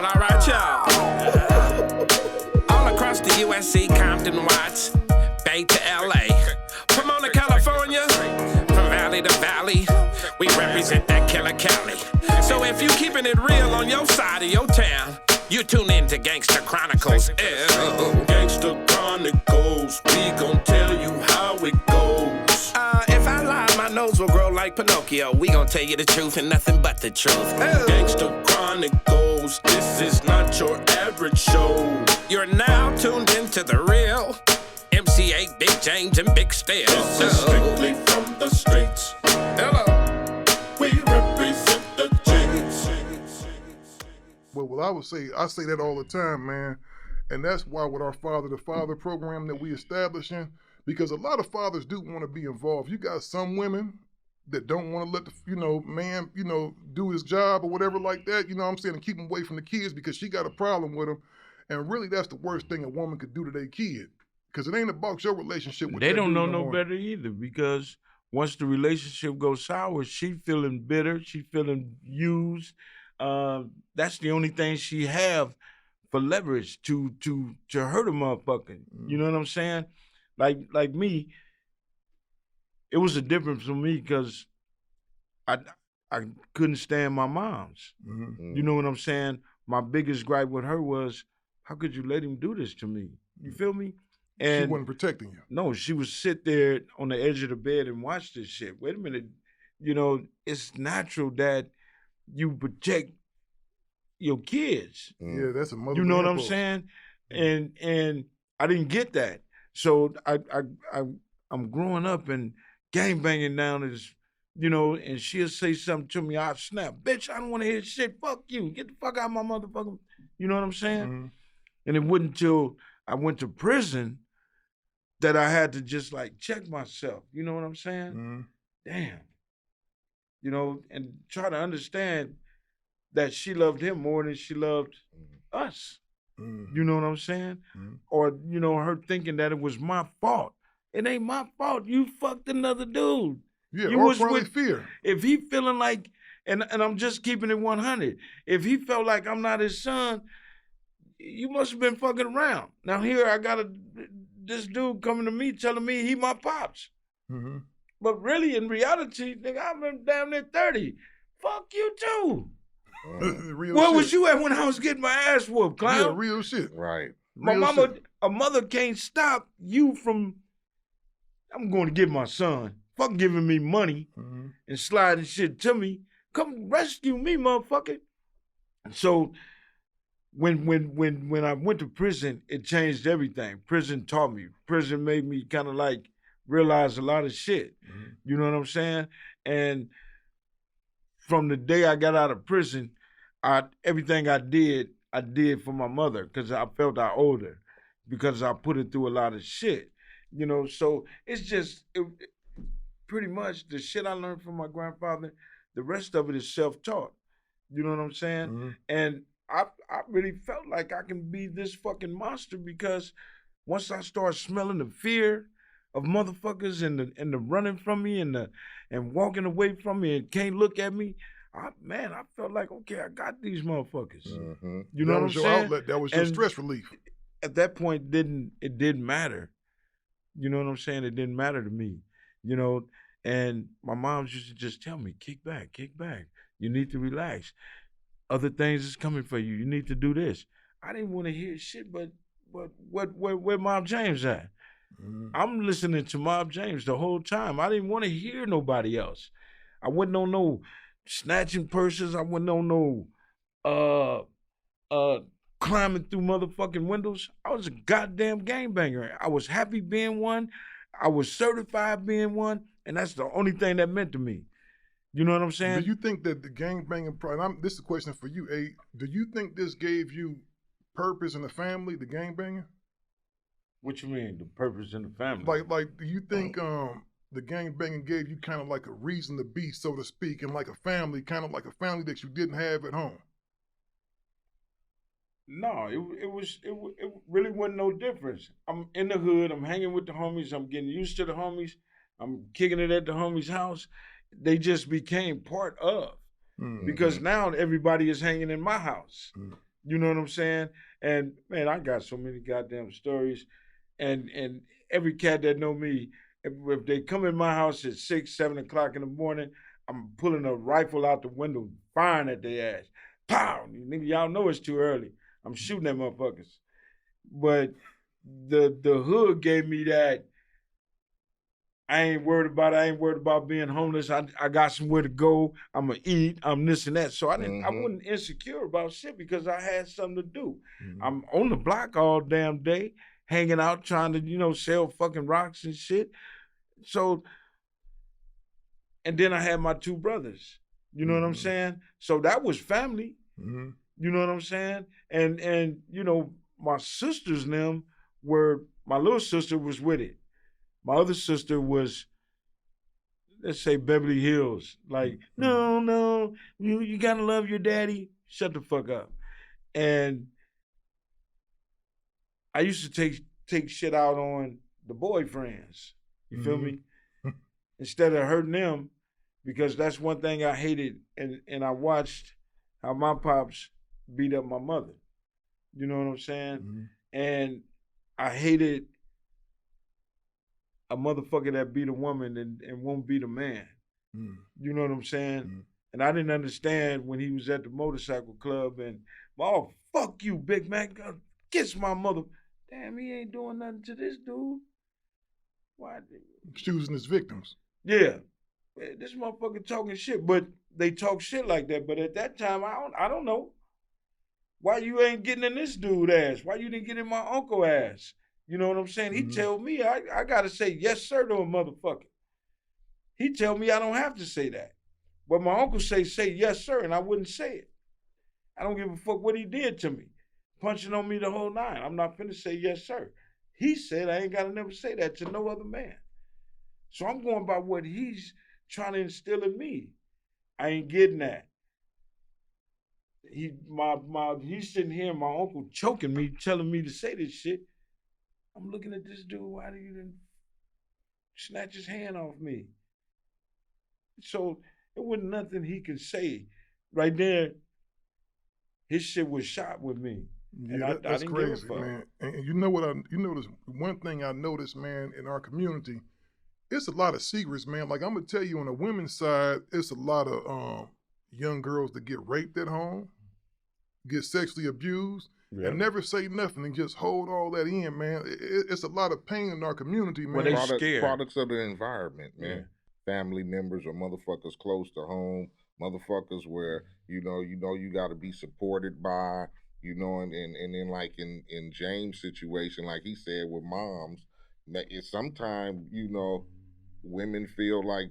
Well, all right, y'all. All across the USC, Compton, Watts, Bay to LA, Pomona, California, from valley to valley, we represent that killer Cali. So if you keeping it real on your side of your town, you tune in to Gangsta Chronicles. Gangsta Chronicles, we gon' tell you how it goes. If I lie, my nose will grow like Pinocchio. We gon' tell you the truth and nothing but the truth. Gangsta Chronicles, this is not your average show. You're now tuned into the real MC8, Big James, and Big Steel. This is strictly from the streets. Hello. We represent the James. Well, I say that all the time, man. And that's why with our Father to Father program that we establishing, because a lot of fathers do want to be involved. You got some women that don't want to let the, man, do his job or whatever like that, you know what I'm saying, and keep him away from the kids because she got a problem with him. And really, that's the worst thing a woman could do to their kid. Because it ain't about your relationship with They that don't dude know no no more. better either, because once the relationship goes sour, she feeling bitter, she feeling used. That's the only thing she have for leverage to hurt a motherfucker. You know what I'm saying? Like me, it was a difference for me because I couldn't stand my mom's. Mm-hmm. You know what I'm saying? My biggest gripe with her was, how could you let him do this to me? You feel me? And she wasn't protecting you. No, she would sit there on the edge of the bed and watch this shit. Wait a minute. It's natural that you protect your kids. Yeah, that's a mother. You know what I'm saying? And I didn't get that. So I'm growing up and gangbanging down is, and she'll say something to me, I'll snap. Bitch, I don't want to hear shit. Fuck you. Get the fuck out of my motherfucking, you know what I'm saying? Mm-hmm. And it wasn't until I went to prison that I had to just check myself. You know what I'm saying? Damn. And try to understand that she loved him more than she loved us. You know what I'm saying? Or, her thinking that it was my fault. It ain't my fault. You fucked another dude. Yeah, you or was probably with, fear. If he feeling like, and I'm just keeping it 100, if he felt like I'm not his son, you must have been fucking around. Now here I got this dude coming to me telling me he my pops. Mm-hmm. But really, in reality, nigga, I've been damn near 30. Fuck you too. Where was you at when I was getting my ass whooped, clown? Yeah, real shit. Right. A mother can't stop you from, I'm going to get my son. Fuck giving me money and sliding shit to me. Come rescue me, motherfucker. So when I went to prison, it changed everything. Prison taught me. Prison made me kind of realize a lot of shit. You know what I'm saying? And from the day I got out of prison, everything I did for my mother because I felt I owed her, because I put her through a lot of shit. So it's just pretty much the shit I learned from my grandfather. The rest of it is self-taught. You know what I'm saying? And I really felt like I can be this fucking monster because once I start smelling the fear of motherfuckers and the running from me and walking away from me and can't look at me, I felt like, okay, I got these motherfuckers. You know what I'm saying? Outlet. That was your stress relief. At that point, it didn't matter. You know what I'm saying? It didn't matter to me. And my mom used to just tell me, kick back. You need to relax. Other things is coming for you. You need to do this. I didn't want to hear shit, but where Mob James at? I'm listening to Mob James the whole time. I didn't want to hear nobody else. I wasn't on no snatching purses. I wasn't on no climbing through motherfucking windows. I was a goddamn gangbanger. I was happy being one. I was certified being one, and that's the only thing that meant to me. You know what I'm saying? Do you think that the gangbanging, this is a question for you, A, do you think this gave you purpose in the family, the gangbanging? What you mean, the purpose in the family? Like, do you think the gangbanging gave you kind of like a reason to be, so to speak, and like a family, kind of like a family that you didn't have at home? No, it really wasn't no difference. I'm in the hood, I'm hanging with the homies, I'm getting used to the homies, I'm kicking it at the homies' house. They just became part of. Because now everybody is hanging in my house. You know what I'm saying? And man, I got so many goddamn stories. And every cat that know me, if they come in my house at 6, 7 o'clock in the morning, I'm pulling a rifle out the window, firing at their ass. Pow! Nigga, y'all know it's too early. I'm shooting at motherfuckers. But the hood gave me that. I ain't worried about it. I ain't worried about being homeless. I got somewhere to go. I'm gonna eat. I'm this and that. So I wasn't insecure about shit because I had something to do. I'm on the block all damn day, hanging out, trying to, sell fucking rocks and shit. So, and then I had my two brothers. You know what I'm saying? So that was family. You know what I'm saying? And my sisters and them my little sister was with it. My other sister was, let's say, Beverly Hills. Like, no, you gotta love your daddy. Shut the fuck up. And I used to take shit out on the boyfriends. You feel me? Instead of hurting them, because that's one thing I hated. And I watched how my pops beat up my mother. You know what I'm saying? And I hated a motherfucker that beat a woman and won't beat a man. You know what I'm saying? And I didn't understand when he was at the motorcycle club and, oh, fuck you, Big Mac. Kiss my mother. Damn, he ain't doing nothing to this dude. Why? Choosing his victims. Yeah. This motherfucker talking shit, but they talk shit like that. But at that time, I don't know. Why you ain't getting in this dude ass? Why you didn't get in my uncle ass? You know what I'm saying? He tell me I got to say yes, sir, to a motherfucker. He tell me I don't have to say that. But my uncle say yes, sir, and I wouldn't say it. I don't give a fuck what he did to me. Punching on me the whole nine. I'm not finna say yes, sir. He said I ain't got to never say that to no other man. So I'm going by what he's trying to instill in me. I ain't getting that. He's sitting here, my uncle choking me, telling me to say this shit. I'm looking at this dude, why did you didn't snatch his hand off me? So it wasn't nothing he could say. Right there, his shit was shot with me. Yeah, and that's I didn't crazy, give a fuck. man. And you know this one thing I noticed, man, in our community, it's a lot of secrets, man. Like I'm gonna tell you on the women's side, it's a lot of young girls that get raped at home, get sexually abused, and never say nothing and just hold all that in, man. It's a lot of pain in our community, man. Well, they scared. Products of the environment, man. Yeah. Family members or motherfuckers close to home, motherfuckers where you got to be supported by, and then like in James' situation, like he said with moms, sometimes women feel like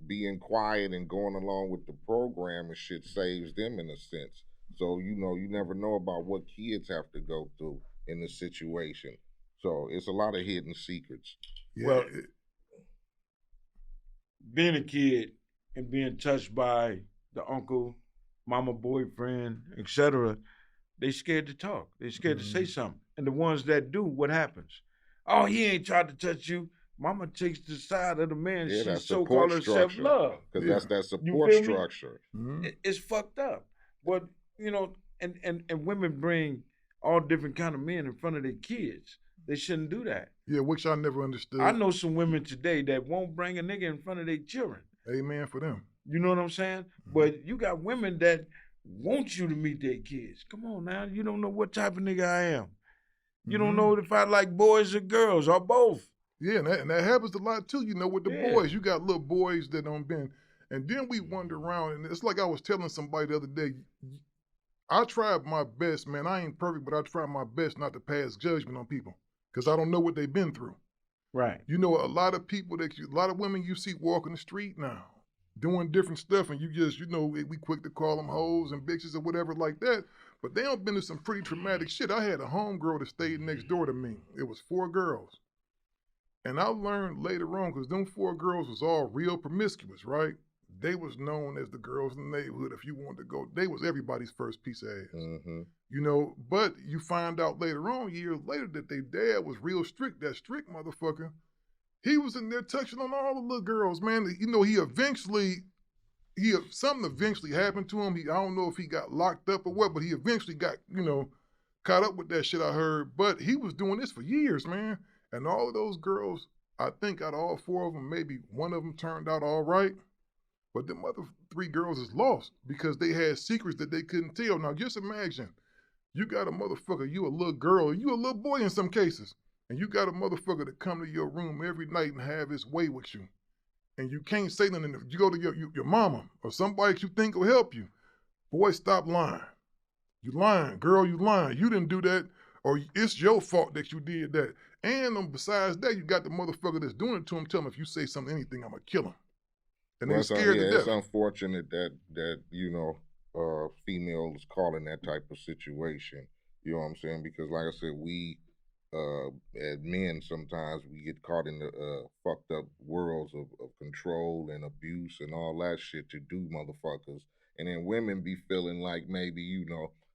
being quiet and going along with the program and shit saves them in a sense. So, you never know about what kids have to go through in the situation. So it's a lot of hidden secrets. Yeah. Well, being a kid and being touched by the uncle, mama, boyfriend, etc., they scared to talk. They scared to say something. And the ones that do, what happens? Oh, he ain't tried to touch you. Mama takes the side of the man. Yeah, She so-called herself love. Because that's that support structure. It's fucked up. But, and women bring all different kind of men in front of their kids. They shouldn't do that. Yeah, which I never understood. I know some women today that won't bring a nigga in front of their children. Amen for them. You know what I'm saying? But you got women that want you to meet their kids. Come on now. You don't know what type of nigga I am. You don't know if I like boys or girls or both. Yeah, and that happens a lot too, with the boys. You got little boys that don't been, and then we wander around, and it's like I was telling somebody the other day, I tried my best, man. I ain't perfect, but I tried my best not to pass judgment on people because I don't know what they've been through. Right. A lot of people a lot of women you see walking the street now, doing different stuff, and you just, we quick to call them hoes and bitches or whatever like that, but they done been through some pretty traumatic shit. I had a homegirl that stayed next door to me. It was 4 girls. And I learned later on, because them 4 girls was all real promiscuous, right? They was known as the girls in the neighborhood. If you wanted to go, they was everybody's first piece of ass. But you find out later on, years later, that their dad was real strict, that strict motherfucker. He was in there touching on all the little girls, man. He eventually something eventually happened to him. I don't know if he got locked up or what, but he eventually got, caught up with that shit I heard. But he was doing this for years, man. And all of those girls, I think out of all 4 of them, maybe one of them turned out all right. But the other 3 girls is lost because they had secrets that they couldn't tell. Now just imagine, you got a motherfucker, you a little girl, you a little boy in some cases, and you got a motherfucker that come to your room every night and have his way with you. And you can't say nothing. You go to your mama or somebody that you think will help you. Boy, stop lying. You lying. Girl, you lying. You didn't do that, or it's your fault that you did that. And besides that, you got the motherfucker that's doing it to him. Tell him if you say something, anything, I'm going to kill him. And they're scared to death. It's unfortunate that females caught in that type of situation. You know what I'm saying? Because like I said, we as men sometimes we get caught in the fucked up worlds of control and abuse and all that shit to do motherfuckers. And then women be feeling like maybe,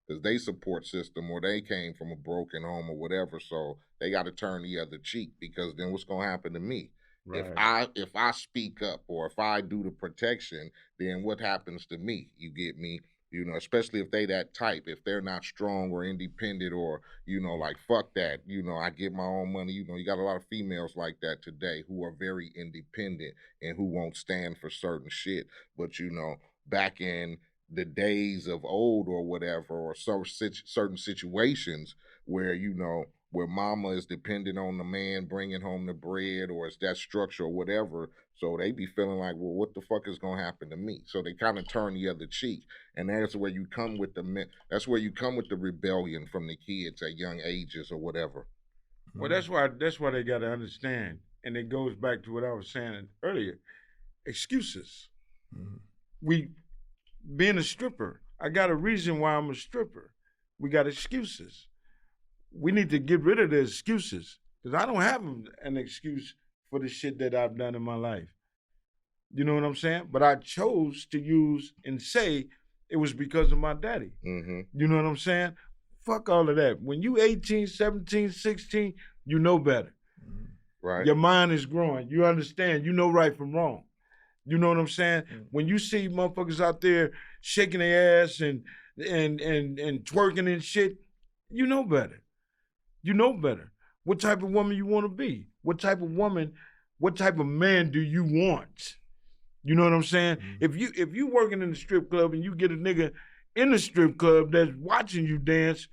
because they support system or they came from a broken home or whatever, so they got to turn the other cheek because then what's going to happen to me? Right. If I speak up or if I do the protection, then what happens to me? You get me? Especially if they that type, if they're not strong or independent or, like fuck that, I get my own money. You got a lot of females like that today who are very independent and who won't stand for certain shit. But, back in the days of old or whatever, or certain situations where, where mama is dependent on the man bringing home the bread or it's that structure or whatever. So they be feeling like, well, what the fuck is going to happen to me? So they kind of turn the other cheek. And that's where you come with the rebellion from the kids at young ages or whatever. Well, that's why they got to understand. And it goes back to what I was saying earlier. Excuses. Mm-hmm. Being a stripper, I got a reason why I'm a stripper. We got excuses. We need to get rid of the excuses because I don't have an excuse for the shit that I've done in my life. You know what I'm saying? But I chose to use and say it was because of my daddy. Mm-hmm. You know what I'm saying? Fuck all of that. When you 18, 17, 16, you know better. Mm-hmm. Right. Your mind is growing. You understand. You know right from wrong. You know what I'm saying? Mm-hmm. When you see motherfuckers out there shaking their ass and twerking and shit, you know better. You know better. What type of woman you want to be? What type of man do you want? You know what I'm saying? Mm-hmm. If you working in the strip club and you get a nigga in the strip club that's watching you dance,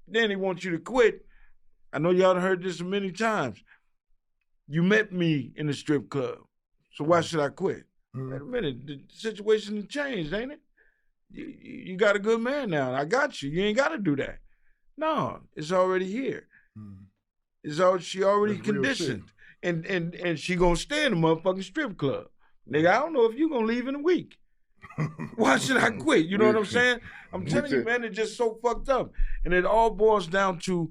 then he wants you to quit. I know y'all heard this many times. You met me in the strip club, so why should I quit? Mm-hmm. Wait a minute, the situation has changed, ain't it? You got a good man now. I got you. You ain't got to do that. No, it's already here. Mm-hmm. She already that's conditioned. And she gonna stay in the motherfucking strip club. Nigga, I don't know if you gonna leave in a week. Why should I quit? You know what I'm saying? I'm telling you, man, it's just so fucked up. And it all boils down to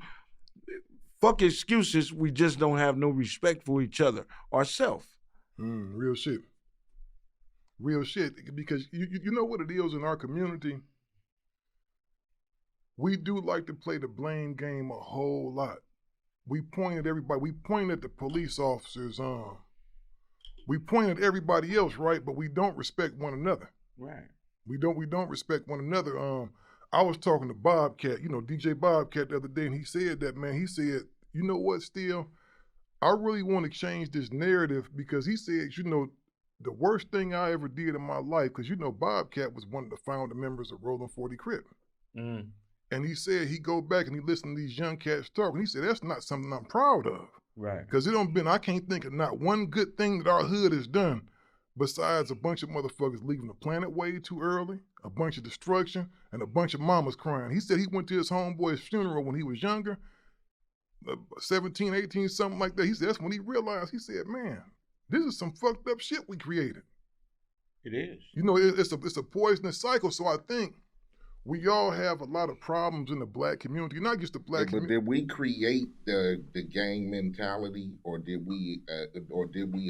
fuck excuses. We just don't have no respect for each other, ourselves. Real shit. Real shit. Because you know what it is in our community? We do like to play the blame game a whole lot. We point at everybody. We point at the police officers. We point at everybody else, right? But we don't respect one another. Right. We don't respect one another. I was talking to Bobcat, DJ Bobcat the other day, and he said that, man, he said, you know what, Steele? I really want to change this narrative because he said, the worst thing I ever did in my life, because Bobcat was one of the founder members of Rollin' 40 Crip. Mm. And he said he go back and he listened to these young cats talk, and he said, that's not something I'm proud of. Right. Because I can't think of not one good thing that our hood has done besides a bunch of motherfuckers leaving the planet way too early, a bunch of destruction, and a bunch of mamas crying. He said he went to his homeboy's funeral when he was younger, 17, 18, something like that. He said that's when he realized, he said, man, this is some fucked up shit we created. It is. It's a poisonous cycle, so I think we all have a lot of problems in the black community, not just the black community. But did we create the gang mentality, or did we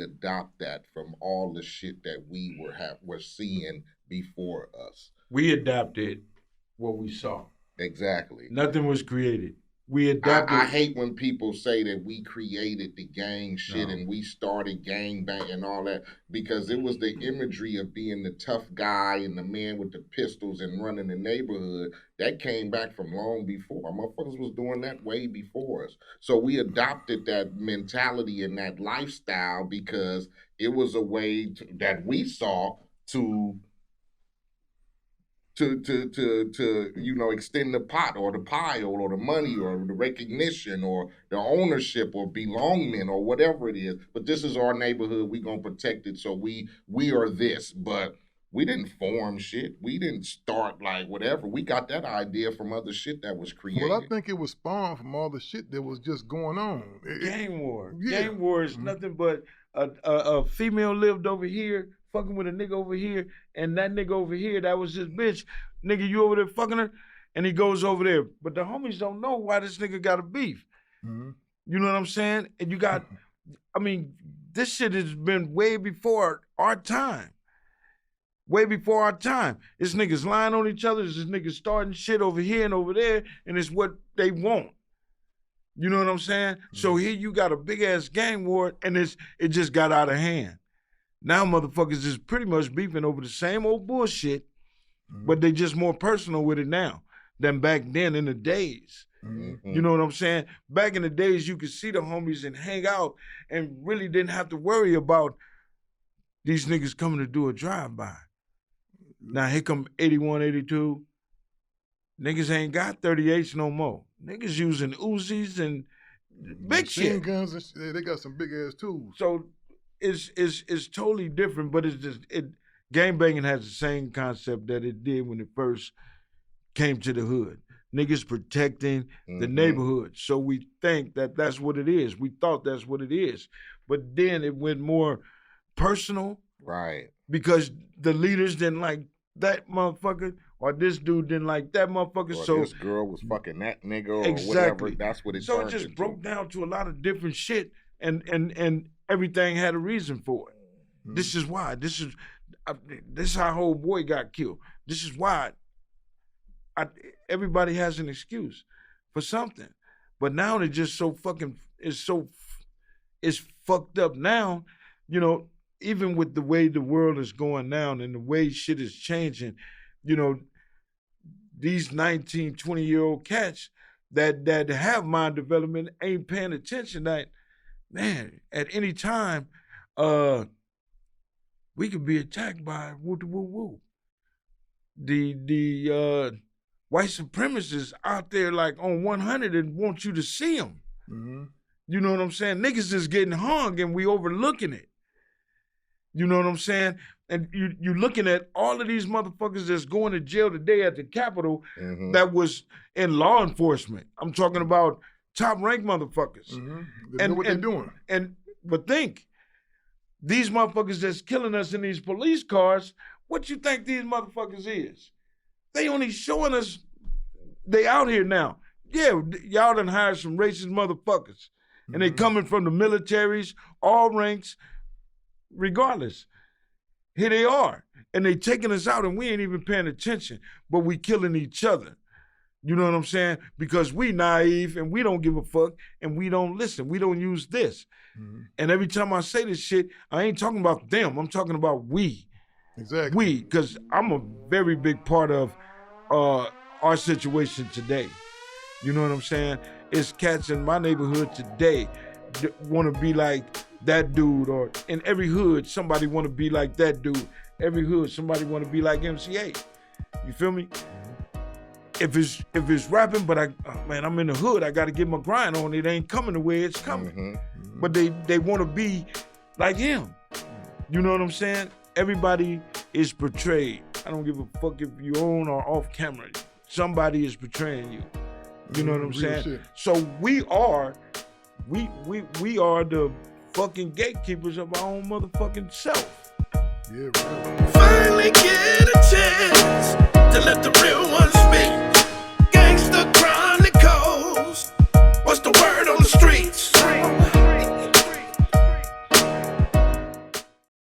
adopt that from all the shit that we were seeing before us? We adopted what we saw. Exactly. Nothing was created. We adapted. I hate when people say that we created the gang shit and we started gang bang and all that, because it was the imagery of being the tough guy and the man with the pistols and running the neighborhood that came back from long before. Motherfuckers was doing that way before us. So we adopted that mentality and that lifestyle because it was a way that we saw to extend the pot or the pile or the money or the recognition or the ownership or belongment or whatever it is. But this is our neighborhood. We gonna protect it. So we are this. But we didn't form shit. We didn't start like whatever. We got that idea from other shit that was created. Well, I think it was spawned from all the shit that was just going on. Gang war. Yeah. Gang war is nothing but a female lived over here, fucking with a nigga over here, and that nigga over here, that was his bitch. Nigga, you over there fucking her? And he goes over there. But the homies don't know why this nigga got a beef. You know what I'm saying? And you got, I mean, this shit has been way before our time. Way before our time. It's niggas lying on each other. It's niggas starting shit over here and over there, and it's what they want. You know what I'm saying? So here you got a big-ass gang war, and it just got out of hand. Now motherfuckers is pretty much beefing over the same old bullshit, but they just more personal with it now than back then in the days. You know what I'm saying? Back in the days, you could see the homies and hang out and really didn't have to worry about these niggas coming to do a drive-by. Now here come 81, 82. Niggas ain't got 38s no more. Niggas using Uzis and big shit. Guns and shit, they got some big-ass tools. So it's totally different, but it's just gangbanging has the same concept that it did when it first came to the hood. Niggas protecting the neighborhood. So we think that that's what it is. We thought that's what it is. But then it went more personal. Right. Because the leaders didn't like that motherfucker, or this dude didn't like that motherfucker. Or so this girl was fucking that nigga or exactly. whatever. That's what it So turned it just into. broke down to a lot of different shit, and everything had a reason for it. This is why. This is how old boy got killed. This is why. Everybody has an excuse for something, but now they're just so fucking. It's fucked up now. You know, even with the way the world is going now and the way shit is changing, you know, these 19, 20-year-old cats that have mind development ain't paying attention that, man, at any time, we could be attacked by woo-woo-woo. The white supremacists out there like on 100 and want you to see them. You know what I'm saying? Niggas is getting hung and we overlooking it. You know what I'm saying? And you looking at all of these motherfuckers that's going to jail today at the Capitol that was in law enforcement. I'm talking about top-ranked motherfuckers. They know what they're doing. But think, these motherfuckers that's killing us in these police cars, what you think these motherfuckers is? They only showing us they out here now. Yeah, y'all done hired some racist motherfuckers. And they coming from the militaries, all ranks, regardless. Here they are. And they taking us out and we ain't even paying attention, but we killing each other. You know what I'm saying? Because we naive and we don't give a fuck and we don't listen. We don't use this. And every time I say this shit, I ain't talking about them. I'm talking about we. Exactly. We, because I'm a very big part of our situation today. You know what I'm saying? It's cats in my neighborhood today that want to be like that dude, or in every hood, somebody want to be like that dude. Every hood, somebody want to be like MCA. You feel me? If it's rapping, but I'm in the hood, I got to get my grind on. It ain't coming the way it's coming. But they want to be like him. You know what I'm saying? Everybody is portrayed. I don't give a fuck if you own or off camera. Somebody is portraying you. You know what I'm saying? Shit. So we are the fucking gatekeepers of our own motherfucking self. Yeah, right. Finally get a chance to let the real